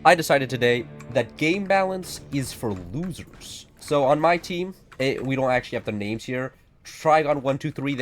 I decided today that game balance is for losers. So on my team, we don't actually have the names here. Trigon123,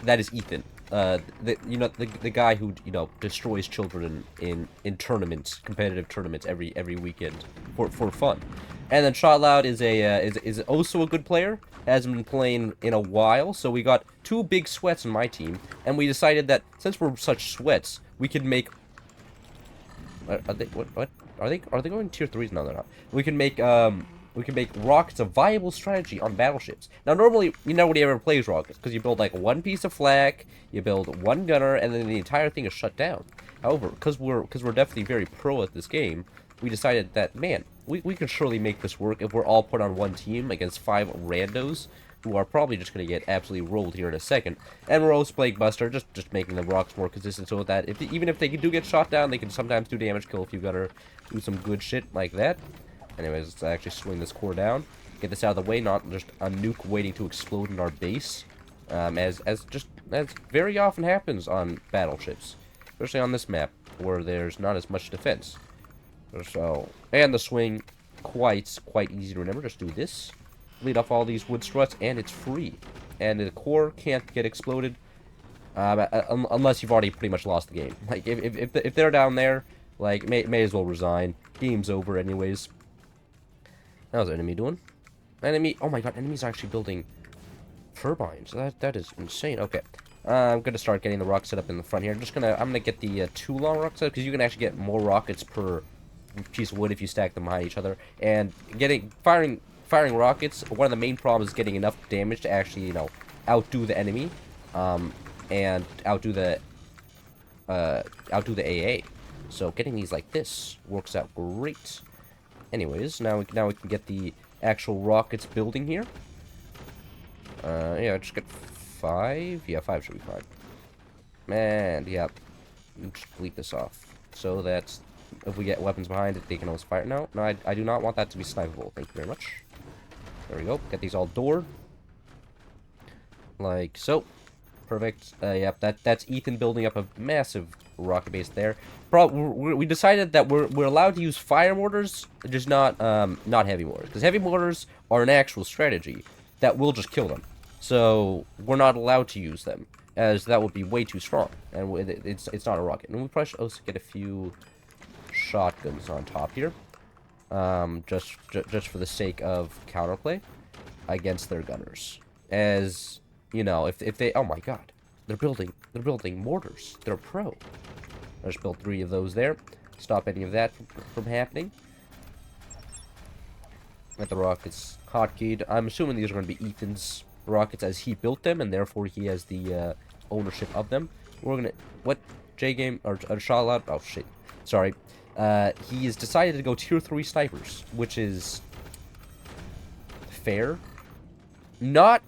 that is Ethan. The guy who destroys children in tournaments, competitive tournaments every weekend for fun. And then Shotloud is also a good player. Hasn't been playing in a while, so we got two big sweats in my team, and we decided that since we're such sweats, we could make. Are they what? Are they going tier 3s? No, they're not. We can make rockets a viable strategy on battleships. Now, normally, nobody ever plays rockets, because you build, like, one piece of flak, you build one gunner, and then the entire thing is shut down. However, because we're definitely very pro at this game, we decided that, man, we can surely make this work if we're all put on one team against 5 randos, who are probably just going to get absolutely rolled here in a second. And we're also playing Buster, just making the rocks more consistent so that even if they do get shot down, they can sometimes do damage, kill a few gunner, do some good shit like that. Anyways, let's actually swing this core down. Get this out of the way, not just a nuke waiting to explode in our base. As very often happens on battleships. Especially on this map, where there's not as much defense. So, and the swing, quite easy to remember. Just do this. Lead off all these wood struts, and it's free. And the core can't get exploded, unless you've already pretty much lost the game. Like, if they're down there, like, may as well resign. Game's over anyways. How's the enemy doing? Enemy, oh my god, enemies are actually building turbines. That is insane. Okay. I'm gonna start getting the rockets set up in the front here. I'm gonna get the 2 long rockets set up, because you can actually get more rockets per piece of wood if you stack them behind each other. And firing rockets, one of the main problems is getting enough damage to actually, outdo the enemy, and outdo the AA. So getting these like this works out great. Anyways, now we can get the actual rockets building here. Yeah, just get 5. Yeah, 5 should be fine. And yeah, just delete this off so that if we get weapons behind it, they can always fire. No, I do not want that to be snipeable. Thank you very much. There we go. Get these all doored. Like so. Perfect. Yep, that's Ethan building up a massive rocket base there. We decided that we're allowed to use fire mortars, just not heavy mortars, because heavy mortars are an actual strategy that will just kill them. So we're not allowed to use them, as that would be way too strong, and it's not a rocket. And we probably should also get a few shotguns on top here, just for the sake of counterplay against their gunners, as if they, oh my god, they're building mortars. They're pro. I just built 3 of those there. Stop any of that from happening. Let the rockets hotkeyed. I'm assuming these are going to be Ethan's rockets as he built them, and therefore he has the ownership of them. We're gonna J-game or Shotloud. Oh shit, sorry. He has decided to go tier 3 snipers, which is fair. Not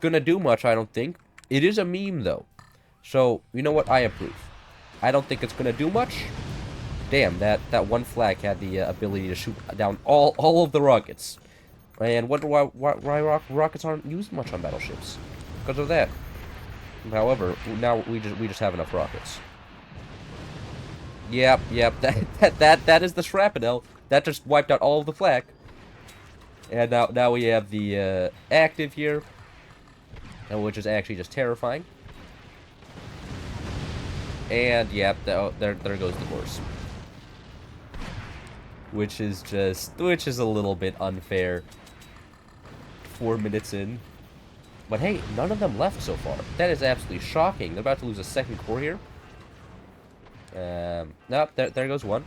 gonna do much, I don't think. It is a meme though, so you know what, I approve. I don't think it's gonna do much. Damn, that one flag had the ability to shoot down all of the rockets, and wonder why rockets aren't used much on battleships, because of that. However, now we just have enough rockets. Yep, that is the shrapnel that just wiped out all of the flak. And now we have the active here, which is actually just terrifying. And yep, there goes the horse, which is a little bit unfair. 4 minutes in, but hey, none of them left so far. That is absolutely shocking. They're about to lose a second core here. Nope, there goes one.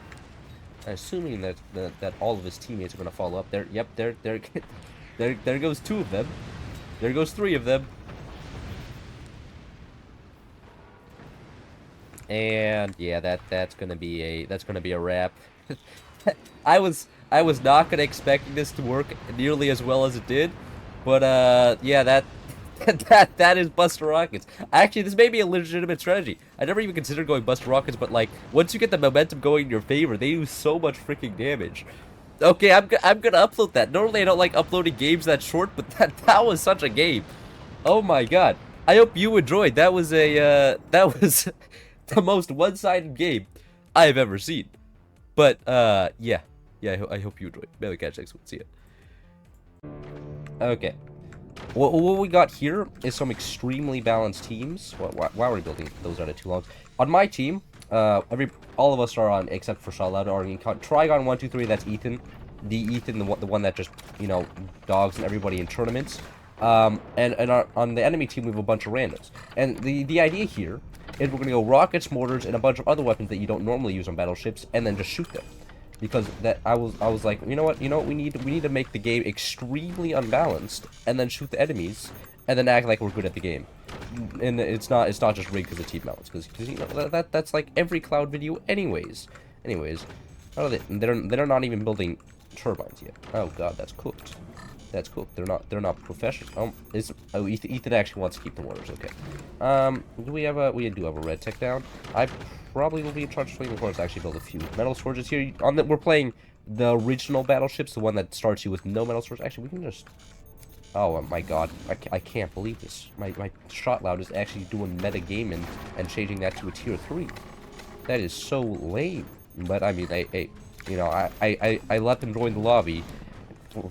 I'm assuming that all of his teammates are going to follow up there. Yep, there goes 2 of them. There goes 3 of them. And yeah, that's gonna be a wrap. I was not gonna expect this to work nearly as well as it did, but yeah, that is Buster Rockets. Actually, this may be a legitimate strategy. I never even considered going Buster Rockets, but like once you get the momentum going in your favor, they do so much freaking damage. Okay, I'm gonna upload that. Normally I don't like uploading games that short, but that was such a game. Oh my god. I hope you enjoyed. That was the most one-sided game I've ever seen. But yeah, I hope you enjoyed. Maybe catch next one. See ya. Okay. What we got here is some extremely balanced teams. Why are we building those out of too long? On my team, all of us are on except for Charlotte are in Trigon 1, 2, 3. That's Ethan, the one that just dogs and everybody in tournaments. On the enemy team we have a bunch of randoms. And the idea here is we're gonna go rockets, mortars, and a bunch of other weapons that you don't normally use on battleships, and then just shoot them. Because I was like, you know what we need to make the game extremely unbalanced and then shoot the enemies and then act like we're good at the game. And it's not just rigged because of team balance, because you know that's like every Cloud video anyways. How are they? They're not even building turbines yet. Oh god, that's cooked. That's cooked. They're not professional. Ethan actually wants to keep the waters. Okay. We do have a red tech down. I probably will be in charge of swinging the course to actually build a few metal storages here. We're playing the original battleships, the one that starts you with no metal storage. Actually, we can just. Oh my god, I can't believe this. My shot loud is actually doing meta gaming and changing that to a tier 3. That is so lame. But I mean, I let them join the lobby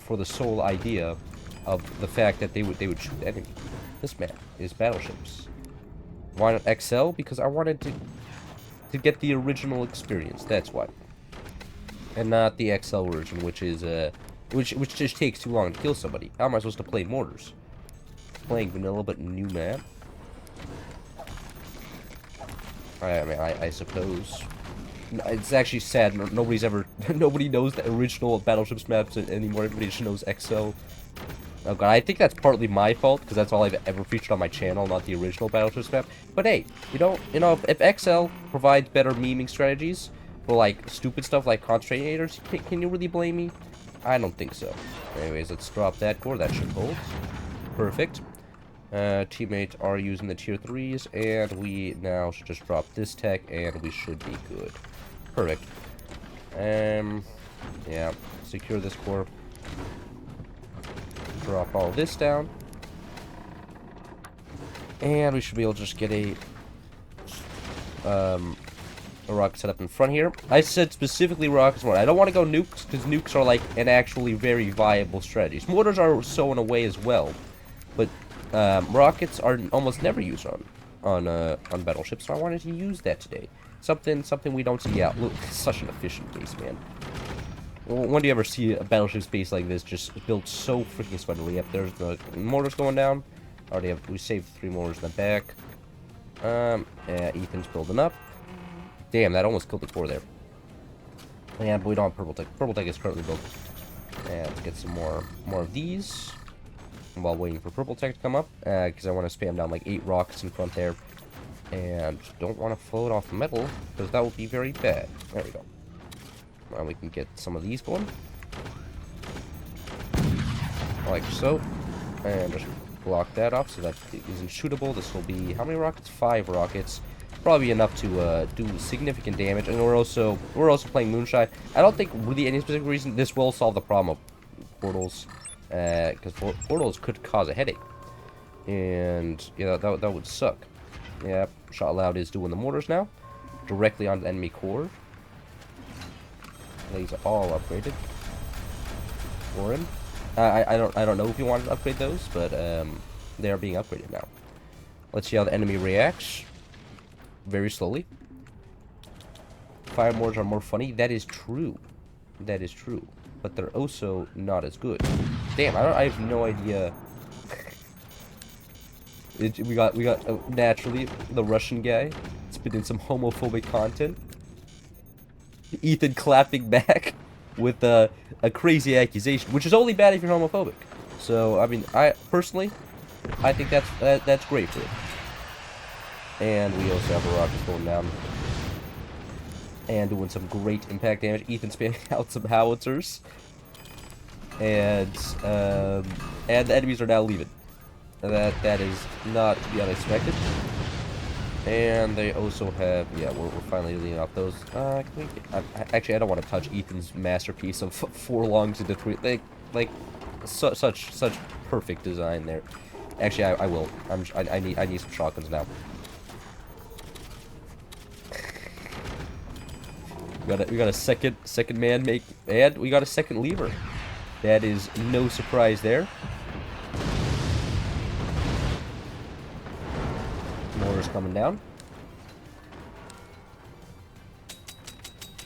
for the sole idea of the fact that they would shoot the enemy. This map is battleships. Why not XL? Because I wanted to get the original experience. That's why, and not the XL version, which is which just takes too long to kill somebody. How am I supposed to play mortars? Playing vanilla but new map. I mean, I suppose. It's actually sad. Nobody knows the original battleships maps anymore. Everybody just knows XL. Oh god, I think that's partly my fault because that's all I've ever featured on my channel, not the original battleships map. But hey, you know, if XL provides better memeing strategies for like stupid stuff like concentrators, can you really blame me? I don't think so. Anyways, let's drop that core. That should hold. Perfect. Teammates are using the tier 3s, and we now should just drop this tech, and we should be good. Perfect. Yeah. Secure this core. Drop all this down. And we should be able to just get a rocket set up in front here. I said specifically rockets more. I don't want to go nukes, because nukes are like an actually very viable strategy. Mortars are so in a way as well. But rockets are almost never used on battleships, so I wanted to use that today. Something we don't see out. Look, such an efficient base, man. When do you ever see a battleship base like this just built so freaking splendidly? Yep, there's the mortars going down. We saved 3 mortars in the back. Yeah, Ethan's building up. Damn, that almost killed the core there. Yeah, but we don't have purple tech. Purple tech is currently built. Yeah, let's get some more of these while waiting for purple tech to come up, because I want to spam down like 8 rockets in front there, and don't want to float off metal because that would be very bad. There we go. Now we can get some of these going, like so, and just block that off so that it isn't shootable. This will be how many rockets? 5 rockets. Probably enough to do significant damage, and we're also playing Moonshine. I don't think really any specific reason this will solve the problem of portals. Because portals could cause a headache, and yeah, that would suck. Yeah, Shot Loud is doing the mortars now, directly on the enemy core. These are all upgraded for him. I don't know if you wanted to upgrade those, but they are being upgraded now. Let's see how the enemy reacts. Very slowly. Fire mortars are more funny. That is true. That is true. But they're also not as good. Damn, I have no idea. We got naturally the Russian guy spitting some homophobic content. Ethan clapping back with a crazy accusation, which is only bad if you're homophobic. So I mean, I personally think that's great for it. And we also have a rocket going down and doing some great impact damage. Ethan spamming out some howitzers, and the enemies are now leaving. That is not to be unexpected. And they also have, yeah, we're finally leading off those. Actually, I don't want to touch Ethan's masterpiece of 4 longs into 3. Like such perfect design there. Actually, I will. I need some shotguns now. We got a second man make, and we got a second lever. That is no surprise there. Mortars coming down.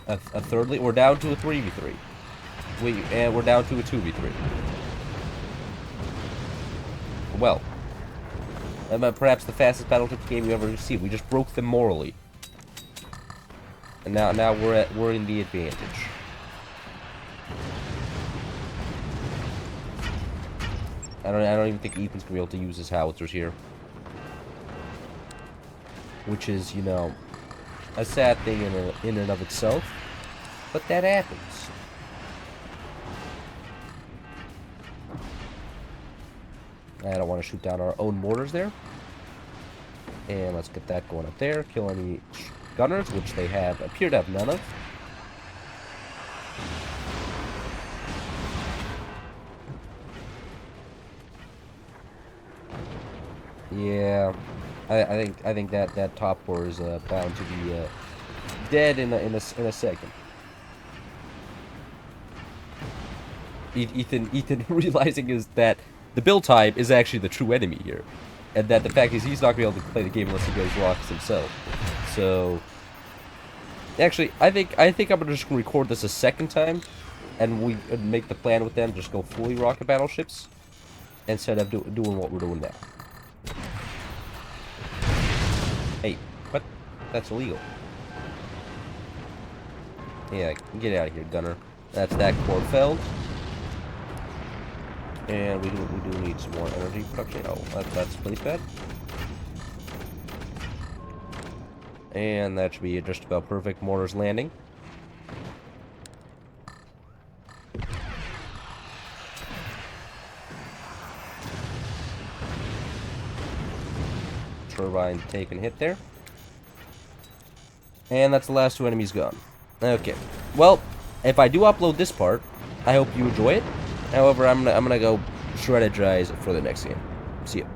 A third lever. We're down to a 3v3. And we're down to a 2v3. Well, perhaps the fastest battleship game you ever received. We just broke them morally, and now we're in the advantage. I don't even think Ethan's gonna be able to use his howitzers here, which is, you know, a sad thing in and of itself, but that happens. I don't want to shoot down our own mortars there. And let's get that going up there. Kill any gunners, which they appear to have none of. Yeah, I think that top war is bound to be dead in a second. Ethan realizing is that the build time is actually the true enemy here, and that the fact is he's not gonna be able to play the game unless he goes rocks himself. So, actually, I think I'm gonna just record this a second time, and we make the plan with them just go fully rocket battleships instead of doing what we're doing now. Hey, what? That's illegal. Yeah, get out of here, gunner. That's that core felled. And we do need some more energy production. Oh, that's place bad. And that should be just about perfect. Mortars landing. Turbine taking hit there. And that's the last two enemies gone. Okay. Well, if I do upload this part, I hope you enjoy it. However, I'm gonna go strategize for the next game. See ya.